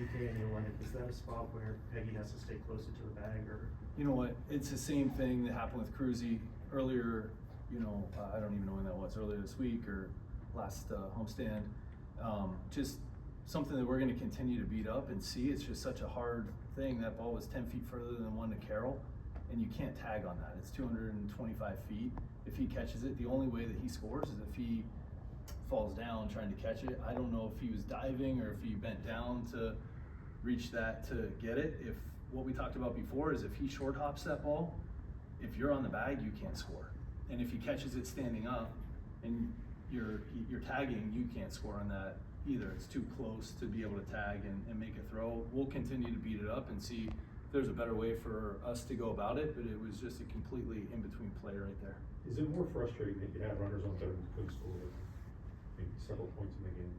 DK in the 11th, is that a spot where Peggy has to stay closer to the bag, or? You know what? It's the same thing that happened with Cruzy earlier. I don't even know when that was, earlier this week or last homestand. Just something that we're going to continue to beat up and see. It's just such a hard thing. That ball was 10 feet further than one to Carroll, and you can't tag on that. It's 225 feet. If he catches it, the only way that he scores is if he falls down trying to catch it. I don't know if he was diving or if he bent down to reach that to get it. If what we talked about before is if he short hops that ball, if you're on the bag, you can't score. And if he catches it standing up and you're tagging, you can't score on that either. It's too close to be able to tag and make a throw. We'll continue to beat it up and see if there's a better way for us to go about it, but it was just a completely in-between play right there. Is it more frustrating that you have runners on third and couldn't score maybe several points in the game?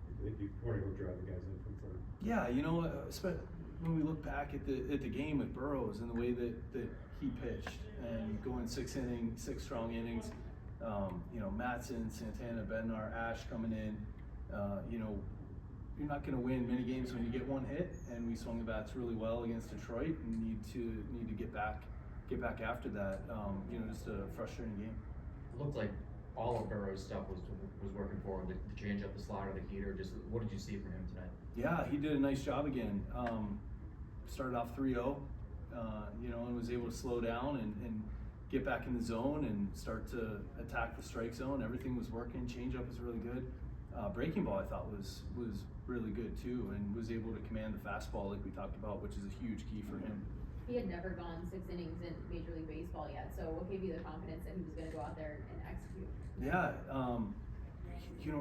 I think you want to go drive the guys in from third. Yeah, when we look back at the game with Burrows and the way that he pitched and going 6 strong innings, Matson, Santana, Bednar, Ash coming in, you're not going to win many games when you get one hit, and we swung the bats really well against Detroit and need to get back after that. Just a frustrating game. It looked like all of Burrow's stuff was working for him. The change up, the slider, the heater. Just what did you see from him tonight? Yeah, he did a nice job again. Started off 3-0, and was able to slow down and get back in the zone and start to attack the strike zone. Everything was working. Changeup was really good. Breaking ball I thought was really good too, and was able to command the fastball like we talked about, which is a huge key for him. He had never gone 6 innings in Major League Baseball yet, so what gave you the confidence that he was going to go out there and execute? Yeah,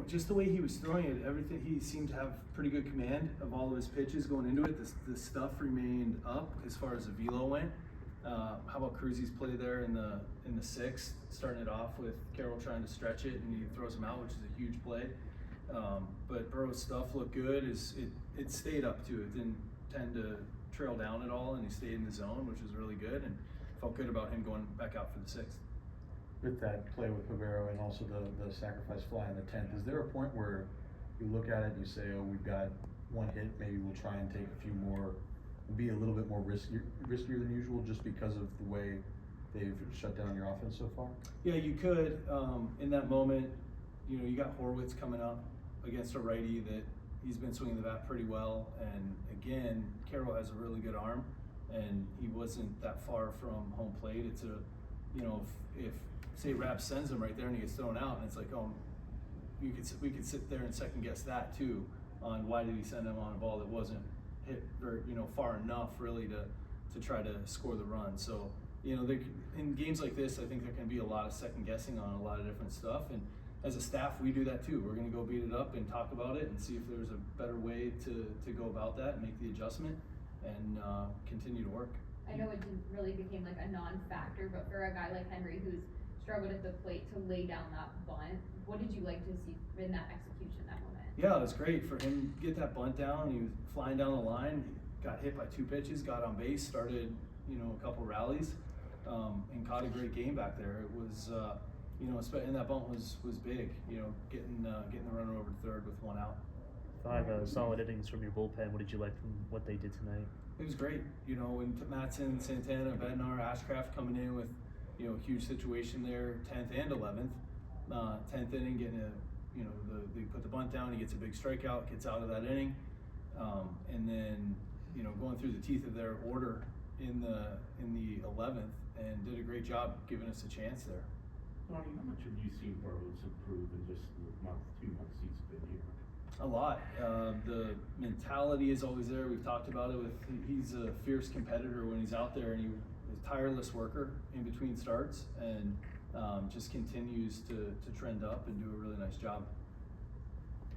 just the way he was throwing it, everything, he seemed to have pretty good command of all of his pitches going into it. The stuff remained up as far as the velo went. How about Cruzy's play there in the 6th, starting it off with Carroll trying to stretch it, and he throws him out, which is a huge play. But Burrow's stuff looked good. It stayed up too. It didn't tend to trail down at all, and he stayed in the zone, which was really good, and felt good about him going back out for the 6th. With that play with Pavero and also the sacrifice fly in the 10th, is there a point where you look at it and you say, oh, we've got one hit, maybe we'll try and take a few more, be a little bit more riskier than usual just because of the way they've shut down your offense so far? Yeah, you could. In that moment, you got Horwitz coming up against a righty that he's been swinging the bat pretty well, and again, Carroll has a really good arm, and he wasn't that far from home plate. It's if say Rapp sends him right there and he gets thrown out, and it's like, oh, we could sit there and second guess that too, on why did he send him on a ball that wasn't hit very, far enough really to try to score the run. So in games like this, I think there can be a lot of second guessing on a lot of different stuff, and as a staff, we do that too. We're going to go beat it up and talk about it and see if there's a better way to go about that and make the adjustment and continue to work. I know it really became like a non-factor, but for a guy like Henry who's struggled at the plate to lay down that bunt, what did you like to see in that execution, that moment? Yeah, it was great for him to get that bunt down. He was flying down the line, he got hit by 2 pitches, got on base, started a couple rallies, and caught a great game back there. It was and that bunt was big, getting the runner over to third with 1 out. 5 solid innings from your bullpen. What did you like from what they did tonight? It was great. When Matson, Santana, Bednar, Ashcraft coming in with, huge situation there, 10th and 11th. 10th inning, getting they put the bunt down, he gets a big strikeout, gets out of that inning. And then, going through the teeth of their order in the 11th, and did a great job giving us a chance there. Donnie, how much have you seen Burrows improve in just the 2 months he's been here? A lot. The mentality is always there. We've talked about it. He's a fierce competitor when he's out there, and he's a tireless worker in between starts, and just continues to trend up and do a really nice job.